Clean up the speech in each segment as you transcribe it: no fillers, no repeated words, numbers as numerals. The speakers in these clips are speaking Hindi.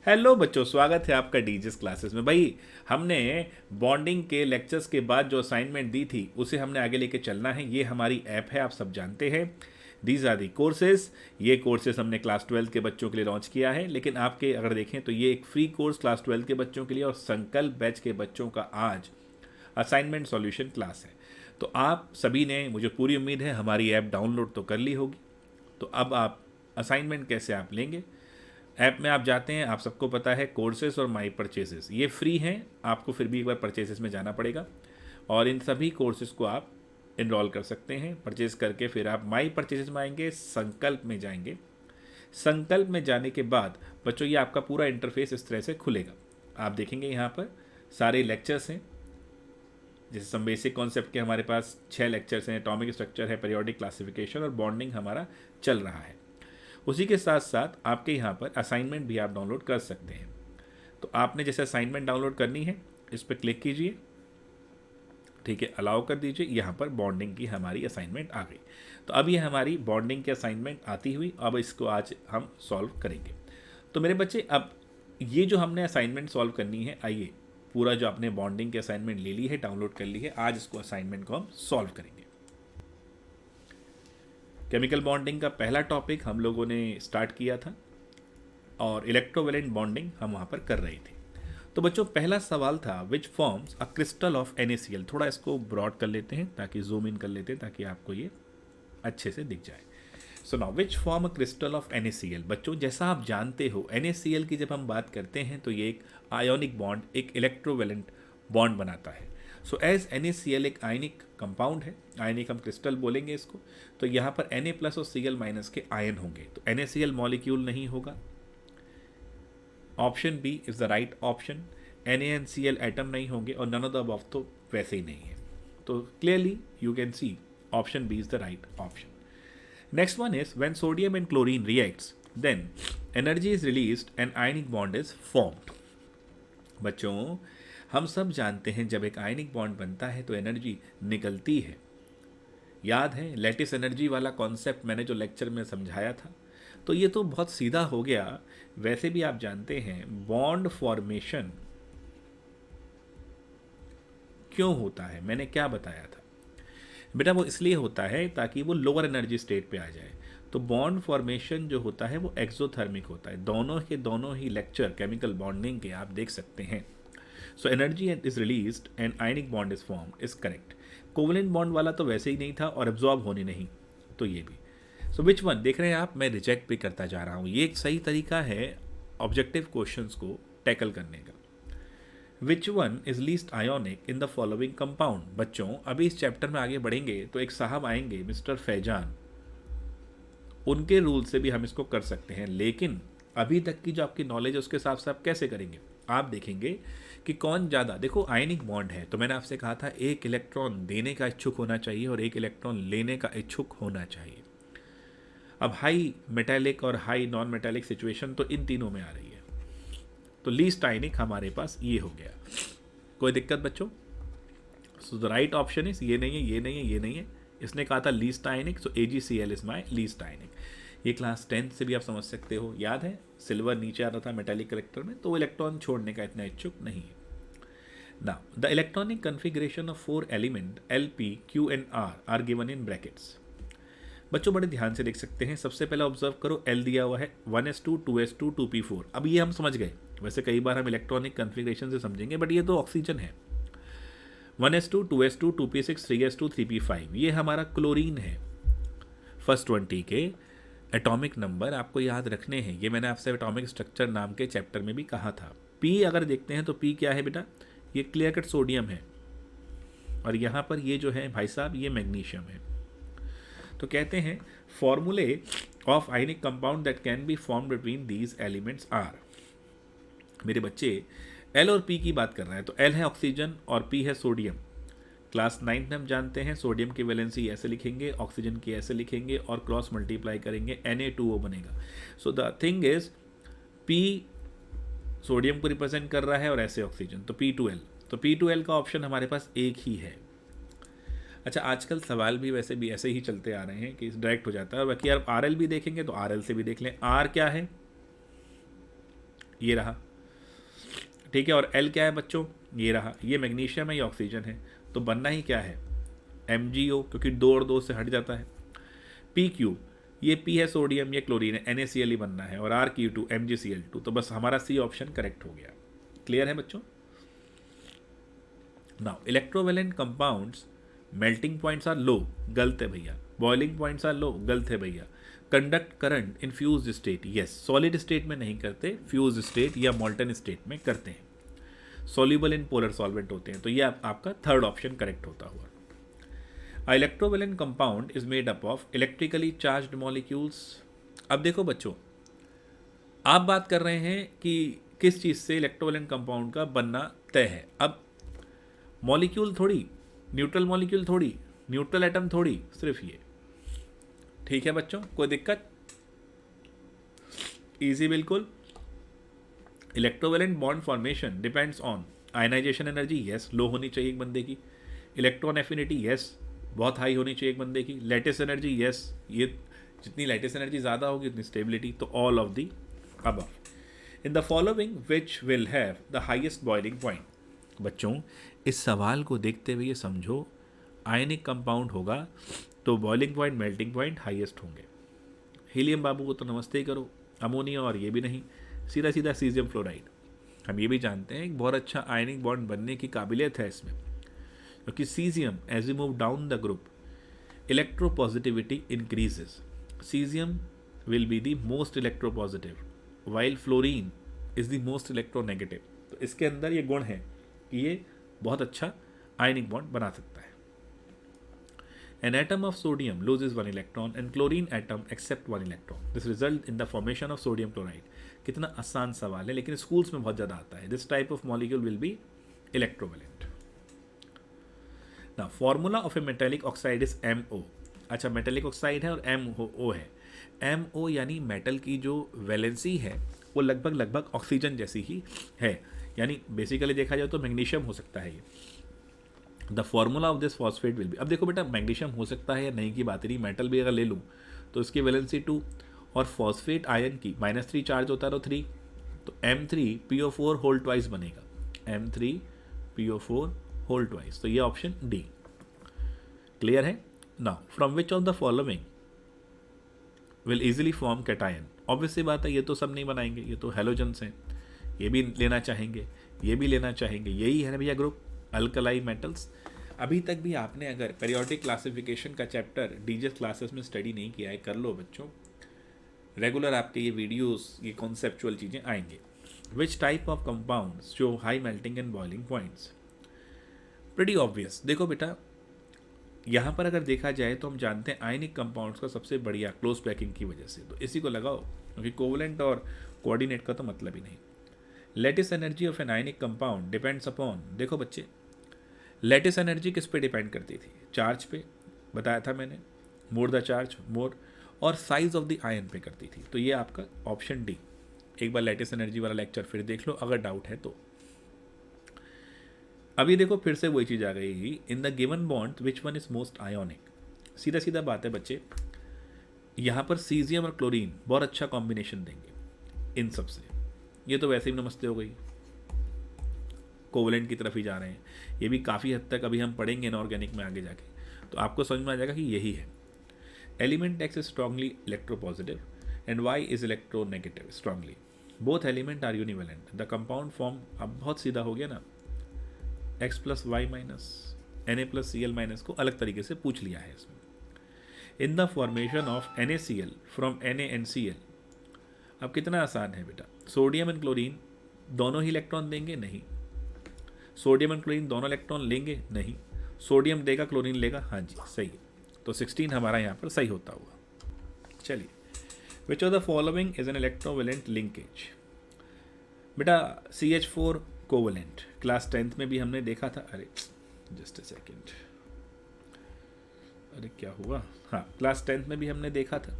हेलो बच्चों, स्वागत है आपका डीजेस क्लासेस में। भाई, हमने बॉन्डिंग के लेक्चर्स के बाद जो असाइनमेंट दी थी उसे हमने आगे लेके चलना है। ये हमारी ऐप है, आप सब जानते हैं। These are the courses. ये कोर्सेज हमने क्लास 12 के बच्चों के लिए लॉन्च किया है, लेकिन आपके अगर देखें तो ये एक फ्री कोर्स क्लास 12 के बच्चों के लिए और संकल्प बैच के बच्चों का आज असाइनमेंट सॉल्यूशन क्लास है। तो आप सभी ने, मुझे पूरी उम्मीद है, हमारी ऐप डाउनलोड तो कर ली होगी। तो अब आप असाइनमेंट कैसे आप लेंगे? ऐप में आप जाते हैं, आप सबको पता है कोर्सेज और माई परचेसेस ये फ्री हैं, आपको फिर भी एक बार परचेसेस में जाना पड़ेगा और इन सभी कोर्सेज को आप इनरोल कर सकते हैं। परचेज करके फिर आप माई परचेसेस में आएंगे, संकल्प में जाएंगे। संकल्प में जाने के बाद बच्चों ये आपका पूरा इंटरफेस इस तरह से खुलेगा। आप देखेंगे यहाँ पर सारे लेक्चर्स हैं। जैसे सम बेसिक कॉन्सेप्ट के हमारे पास 6 लेक्चर्स हैं, एटॉमिक स्ट्रक्चर है, पीरियोडिक क्लासिफिकेशन और बॉन्डिंग हमारा चल रहा है। उसी के साथ साथ आपके यहाँ पर असाइनमेंट भी आप डाउनलोड कर सकते हैं। तो आपने जैसे असाइनमेंट डाउनलोड करनी है, इस पर क्लिक कीजिए, ठीक है, अलाउ कर दीजिए। यहाँ पर बॉन्डिंग की हमारी असाइनमेंट आ गई। तो अब ये हमारी बॉन्डिंग की असाइनमेंट आती हुई, अब इसको आज हम सॉल्व करेंगे। तो मेरे बच्चे, अब ये जो हमने असाइनमेंट सॉल्व करनी है, आइए पूरा जो आपने बॉन्डिंग की असाइनमेंट ले ली है, डाउनलोड कर ली है, आज इसको असाइनमेंट को हम सॉल्व करेंगे। केमिकल बॉन्डिंग का पहला टॉपिक हम लोगों ने स्टार्ट किया था और इलेक्ट्रोवेलेंट बॉन्डिंग हम वहाँ पर कर रहे थे। तो बच्चों, पहला सवाल था which forms a crystal of NaCl। थोड़ा इसको ब्रॉड कर लेते हैं ताकि जूम इन कर लेते हैं ताकि आपको ये अच्छे से दिख जाए। So now which form a crystal of NaCl। बच्चों, जैसा आप जानते हो, NaCl की जब हम बात करते हैं तो ये एक आयोनिक बॉन्ड, एक इलेक्ट्रोवेलेंट बॉन्ड बनाता है। सो एज NaCl एक आयनिक कंपाउंड है, आयनिक हम क्रिस्टल बोलेंगे इसको। तो यहाँ पर Na प्लस और Cl माइनस के आयन होंगे, तो NaCl मॉलिक्यूल नहीं होगा। Option B is the right option. NaCl atom नहीं होंगे और नन ऑफ द अबव तो वैसे ही नहीं है। तो clearly you can see option B is the right option. Next one is when sodium and chlorine reacts, then energy is released and ionic bond is formed. बच्चों, हम सब जानते हैं जब एक आयनिक बॉन्ड बनता है तो एनर्जी निकलती है। याद है लैटिस एनर्जी वाला कॉन्सेप्ट मैंने जो लेक्चर में समझाया था? तो ये तो बहुत सीधा हो गया। वैसे भी आप जानते हैं बॉन्ड फॉर्मेशन क्यों होता है, मैंने क्या बताया था बेटा? वो इसलिए होता है ताकि वो लोअर एनर्जी स्टेट पे आ जाए। तो बॉन्ड फॉर्मेशन जो होता है वो एक्सोथर्मिक होता है। दोनों के दोनों ही लेक्चर केमिकल बॉन्डिंग के आप देख सकते हैं। So energy is released and ionic bond is formed is correct. Covalent bond वाला तो वैसे ही नहीं था और एब्जॉर्ब होने नहीं, तो ये भी। सो विच वन, देख रहे हैं आप, मैं रिजेक्ट भी करता जा रहा हूँ। ये एक सही तरीका है ऑब्जेक्टिव क्वेश्चंस को टैकल करने का। Which one is least ionic in the following compound. बच्चों, अभी इस चैप्टर में आगे बढ़ेंगे तो एक साहब आएंगे, मिस्टर फैजान, उनके रूल से भी हम इसको कर सकते हैं, लेकिन अभी तक की जो आपकी नॉलेज है उसके हिसाब से आप कैसे करेंगे? आप देखेंगे कि कौन ज़्यादा, देखो आयनिक बॉन्ड है तो मैंने आपसे कहा था एक इलेक्ट्रॉन देने का इच्छुक होना चाहिए और एक इलेक्ट्रॉन लेने का इच्छुक होना चाहिए। अब हाई मेटेलिक और हाई नॉन मेटेलिक सिचुएशन तो इन तीनों में आ रही है, तो लीस्ट आयनिक हमारे पास ये हो गया। कोई दिक्कत बच्चों? So the right option is ये नहीं है, ये नहीं है, ये नहीं है। इसने कहा था least ionic, so AgCl is my least ionic. ये क्लास 10 से भी आप समझ सकते हो, याद है सिल्वर नीचे आ रहा था मेटेलिक करेक्टर में, तो वो इलेक्ट्रॉन छोड़ने का इतना इच्छुक नहीं है। Now the electronic configuration of 4 element Lp, Q and R are given in brackets. बच्चों बड़े ध्यान से देख सकते हैं। सबसे पहले ऑब्जर्व करो, L दिया हुआ है 1s2 2s2 2p4। अब ये हम समझ गए, वैसे कई बार हम इलेक्ट्रॉनिक कन्फिग्रेशन से समझेंगे, बट ये तो ऑक्सीजन है। 1s2 2s2 2p6 3s2 3p5, ये हमारा क्लोरीन है। फर्स्ट 20 के एटॉमिक नंबर आपको याद रखने हैं, ये मैंने आपसे एटॉमिक स्ट्रक्चर नाम के चैप्टर में भी कहा था। P अगर देखते हैं तो P क्या है बेटा? ये क्लियर कट सोडियम है और यहाँ पर ये जो है भाई साहब ये मैग्नीशियम है। तो कहते हैं formulae of ionic compound that can be form between these elements R. मेरे बच्चे, L और P की बात कर रहे हैं, तो L है ऑक्सीजन और P है सोडियम। क्लास 9 में हम जानते हैं सोडियम की वैलेंसी ऐसे लिखेंगे, ऑक्सीजन की ऐसे लिखेंगे और क्रॉस मल्टीप्लाई करेंगे, Na2O बनेगा। So the thing is P sodium को रिप्रेजेंट कर रहा है और ऐसे ऑक्सीजन, तो P2L। तो P2L का ऑप्शन हमारे पास एक ही है। अच्छा, आजकल सवाल भी वैसे भी ऐसे ही चलते आ रहे हैं कि डायरेक्ट हो जाता है। बाकी आप RL भी देखेंगे तो RL से भी देख लें। R क्या है? ये रहा, ठीक है। और L क्या है बच्चों, ये रहा, ये मैग्नीशियम है, ये ऑक्सीजन है, तो बनना ही क्या है, MgO, क्योंकि 2 और 2 से हट जाता है। PQ, ये P है सोडियम, ये क्लोरीन है, NaCl ही बनना है, और RQ2 MgCl2, तो बस हमारा C ऑप्शन करेक्ट हो गया। क्लियर है बच्चों। Now electrovalent compounds melting points are low, गलत है भैया। बॉइलिंग पॉइंट्स आर लो, गलत है भैया। Conduct current in fuse state, yes, solid state में नहीं करते, फ्यूज स्टेट या मॉल्टन स्टेट में करते हैं। सॉल्युबल इन पोलर सॉल्वेंट होते हैं, तो ये आपका थर्ड ऑप्शन करेक्ट होता हुआ। A electrovalent compound is made up of electrically charged molecules। अब देखो बच्चों, आप बात कर रहे हैं कि किस चीज़ से इलेक्ट्रोवेलेंट कंपाउंड का बनना तय है। अब मॉलिक्यूल थोड़ी, न्यूट्रल मॉलिक्यूल थोड़ी, न्यूट्रल एटम थोड़ी, सिर्फ ये, ठीक है बच्चों, कोई दिक्कत, इजी बिल्कुल। Electrovalent bond formation depends on ionization energy, yes, low होनी चाहिए एक बंदे की। इलेक्ट्रॉन एफिनिटी, यस, बहुत हाई होनी चाहिए एक बंदे की। लैटिस एनर्जी, यस, ये जितनी लैटिस एनर्जी ज़्यादा होगी उतनी स्टेबिलिटी, तो all of the above. In the following which will have the highest boiling point. बच्चों इस सवाल को देखते हुए ये समझो, आयनिक कंपाउंड होगा तो boiling point, melting point highest होंगे। हीलियम बाबू को तो नमस्ते ही करो, अमोनिया और ये भी नहीं, सीधा सीधा सीजियम फ्लोराइड। हम ये भी जानते हैं एक बहुत अच्छा आयनिक बॉन्ड बनने की काबिलियत है इसमें, क्योंकि caesium as you move down the group electropositivity increases. Caesium will be the most electropositive while fluorine is the most electronegative. तो इसके अंदर ये गुण है कि ये बहुत अच्छा आयनिक बॉन्ड बना सकता है। An atom of sodium loses 1 electron and chlorine atom accept 1 electron. This result in the formation of sodium chloride. कितना आसान सवाल है, लेकिन स्कूल्स में बहुत ज़्यादा आता है। This type of molecule will be electrovalent. Now, formula of a metallic oxide is MO. अच्छा, मेटेलिक ऑक्साइड है और MO है। MO यानी मेटल की जो वैलेंसी है वो लगभग ऑक्सीजन जैसी ही है, यानी बेसिकली देखा जाए तो मैग्नीशियम हो सकता है ये। The formula of this phosphate will be, अब देखो बेटा मैग्नीशियम हो सकता है या नहीं की बात नहीं, मेटल भी अगर ले लूँ तो इसकी वैलेंसी 2 और फॉस्फेट आयन की -3 चार्ज होता है तो 3, तो M3PO4 होल ट्वाइस बनेगा, M3PO4 होल ट्वाइस, तो ये ऑप्शन डी। क्लियर है। Now from which of the following will easily form cation. Obviously बात है, ये तो सब नहीं बनाएंगे, ये तो हेलोजन्स हैं, ये भी लेना चाहेंगे, ये भी लेना चाहेंगे, यही है ना भैया ग्रुप, अल्कलाई मेटल्स। अभी तक भी आपने अगर पेरियोडिक क्लासिफिकेशन का चैप्टर डीजेस क्लासेस में स्टडी नहीं किया है, कर लो बच्चों, रेगुलर आपके ये वीडियोस, ये कॉन्सेप्चुअल चीज़ें आएंगे। Which type of compounds show high melting and boiling points. Pretty obvious. देखो बेटा यहाँ पर अगर देखा जाए तो हम जानते हैं आयनिक कंपाउंड्स का सबसे बढ़िया क्लोज पैकिंग की वजह से, तो इसी को लगाओ, क्योंकि कोवलेंट और कोऑर्डिनेट का तो मतलब ही नहीं। Lattice energy of an ionic compound depends upon, देखो बच्चे लेटिस एनर्जी किस पे डिपेंड करती थी, चार्ज पे, बताया था मैंने, मोर द चार्ज मोर, और साइज ऑफ द आयन पे करती थी, तो ये आपका ऑप्शन डी। एक बार लेटिस एनर्जी वाला लेक्चर फिर देख लो अगर डाउट है तो। अभी देखो फिर से वही चीज़ आ गई, in the given bond which one is most ionic. सीधा सीधा बात है बच्चे, यहाँ पर सीजियम और क्लोरीन बहुत अच्छा कॉम्बिनेशन देंगे इन सब से, ये तो वैसे ही नमस्ते हो गई, कोवलेंट की तरफ ही जा रहे हैं, ये भी काफ़ी हद तक अभी हम पढ़ेंगे इनऑर्गेनिक में आगे जाके, तो आपको समझ में आ जाएगा कि यही है। Element X is strongly electropositive and Y is electronegative strongly, both element are univalent, the compound form, अब बहुत सीधा हो गया ना, x + y - Na + Cl- को अलग तरीके से पूछ लिया है इसमें। In the formation of NaCl from NaNCl, अब कितना आसान है बेटा, सोडियम एंड क्लोरीन दोनों ही इलेक्ट्रॉन देंगे, नहीं। सोडियम एंड क्लोरीन दोनों इलेक्ट्रॉन लेंगे, नहीं। सोडियम देगा क्लोरीन लेगा, हाँ जी सही है, तो 16 हमारा यहाँ पर सही होता हुआ। चलिए, which of the following is an electrovalent linkage. बेटा CH4 कोवलेंट, क्लास 10th में भी हमने देखा था, अरे जस्ट अ सेकेंड, अरे क्या हुआ, हाँ क्लास 10th में भी हमने देखा था,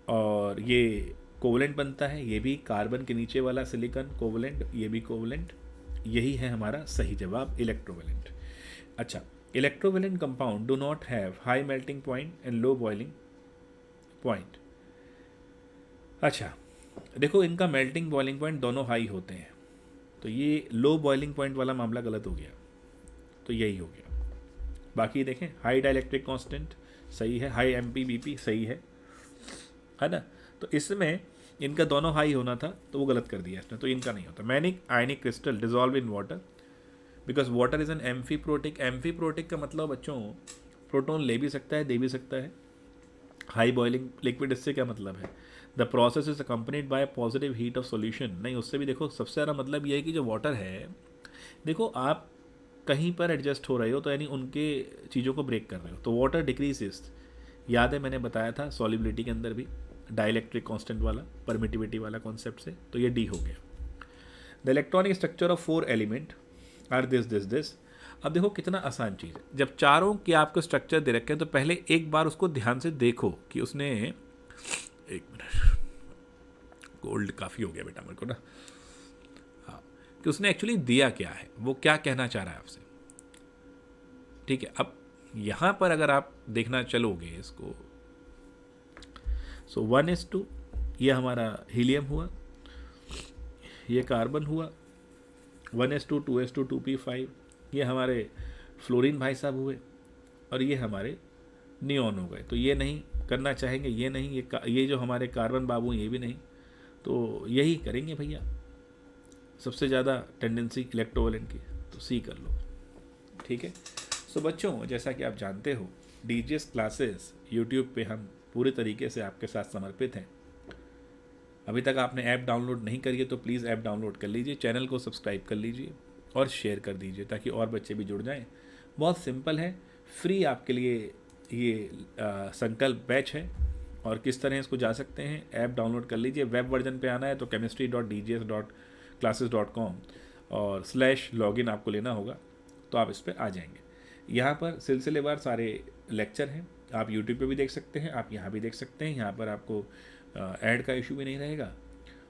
और ये कोवलेंट बनता है, ये भी कार्बन के नीचे वाला सिलिकॉन कोवलेंट, ये भी कोवलेंट, यही है हमारा सही जवाब, इलेक्ट्रोवेलेंट। अच्छा, electrovalent compound do not have high melting point and low boiling point. अच्छा, देखो इनका मेल्टिंग बॉइलिंग पॉइंट दोनों हाई होते हैं, तो ये लो बॉइलिंग पॉइंट वाला मामला गलत हो गया, तो यही हो गया। बाकी देखें हाई डाइलेक्ट्रिक कांस्टेंट सही है, हाई एमपीबीपी सही है ना। तो इसमें इनका दोनों हाई होना था तो वो गलत कर दिया इसने, तो इनका नहीं होता। Manic ionic crystal dissolve in water because water is an amphiprotic. Amphiprotic का मतलब बच्चों प्रोटोन ले भी सकता है दे भी सकता है। हाई बॉइलिंग लिक्विड, इससे क्या मतलब है, the process is accompanied by positive heat of solution. नहीं, उससे भी देखो सबसे ज़्यादा मतलब ये है कि जो वाटर है, देखो आप कहीं पर एडजस्ट हो रहे हो तो यानी उनके चीज़ों को ब्रेक कर रहे हो, तो वाटर डिक्रीजेस। याद है मैंने बताया था सॉलिबिलिटी के अंदर भी डाइलेक्ट्रिक कांस्टेंट वाला परमिटिविटी वाला कॉन्सेप्ट से, तो ये डी हो गया। The electronic structure of 4 element are this. अब देखो कितना आसान चीज़ है, जब चारों के आपको स्ट्रक्चर दे रखे हैं तो पहले एक बार उसको ध्यान से देखो कि उसने, एक मिनट, कोल्ड काफ़ी हो गया बेटा मेरे को ना, हाँ, कि उसने एक्चुअली दिया क्या है, वो क्या कहना चाह रहा है आपसे। ठीक है, अब यहाँ पर अगर आप देखना चलोगे इसको, सो 1s2 ये हमारा हीलियम हुआ, ये कार्बन हुआ, 1s2 2s2 2p5 ये हमारे फ्लोरीन भाई साहब हुए, और ये हमारे नियॉन हो गए। तो ये नहीं करना चाहेंगे, ये नहीं, ये जो हमारे कार्बन बाबू ये भी नहीं, तो यही करेंगे भैया, सबसे ज़्यादा टेंडेंसी इलेक्ट्रोवलेंट की, तो सी कर लो। ठीक है। सो बच्चों जैसा कि आप जानते हो डीजीएस क्लासेस यूट्यूब पे हम पूरे तरीके से आपके साथ समर्पित हैं। अभी तक आपने ऐप डाउनलोड नहीं करी है तो प्लीज़ ऐप डाउनलोड कर लीजिए, चैनल को सब्सक्राइब कर लीजिए और शेयर कर दीजिए ताकि और बच्चे भी जुड़ जाएं। बहुत सिंपल है, फ्री आपके लिए ये संकल्प बैच है। और किस तरह इसको जा सकते हैं, ऐप डाउनलोड कर लीजिए। वेब वर्जन पे आना है तो chemistry.dgs.classes.com और /login आपको लेना होगा, तो आप इस पर आ जाएंगे। यहाँ पर सिलसिलेवार सारे लेक्चर हैं, आप यूट्यूब पे भी देख सकते हैं, आप यहाँ भी देख सकते हैं। यहाँ पर आपको ऐड का इशू भी नहीं रहेगा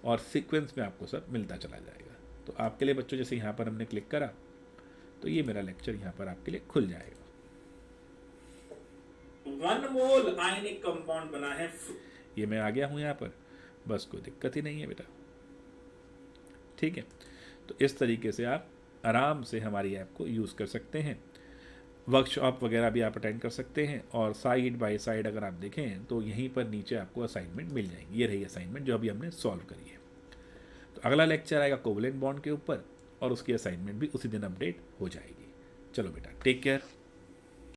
और सीक्वेंस में आपको सब मिलता चला जाएगा। तो आपके लिए बच्चों जैसे यहाँ पर हमने क्लिक करा तो ये मेरा लेक्चर यहाँ पर आपके लिए खुल जाएगा। 1 मोल आयनिक कंपाउंड बना है, ये मैं आ गया हूँ यहाँ पर, बस कोई दिक्कत ही नहीं है बेटा। ठीक है, तो इस तरीके से आप आराम से हमारी ऐप को यूज़ कर सकते हैं। वर्कशॉप वगैरह भी आप अटेंड कर सकते हैं, और साइड बाय साइड अगर आप देखें तो यहीं पर नीचे आपको असाइनमेंट मिल जाएंगी। ये रही असाइनमेंट जो अभी हमने सॉल्व करी है। तो अगला लेक्चर आएगा कोवलेंट बॉन्ड के ऊपर और उसकी असाइनमेंट भी उसी दिन अपडेट हो जाएगी। चलो बेटा, टेक केयर।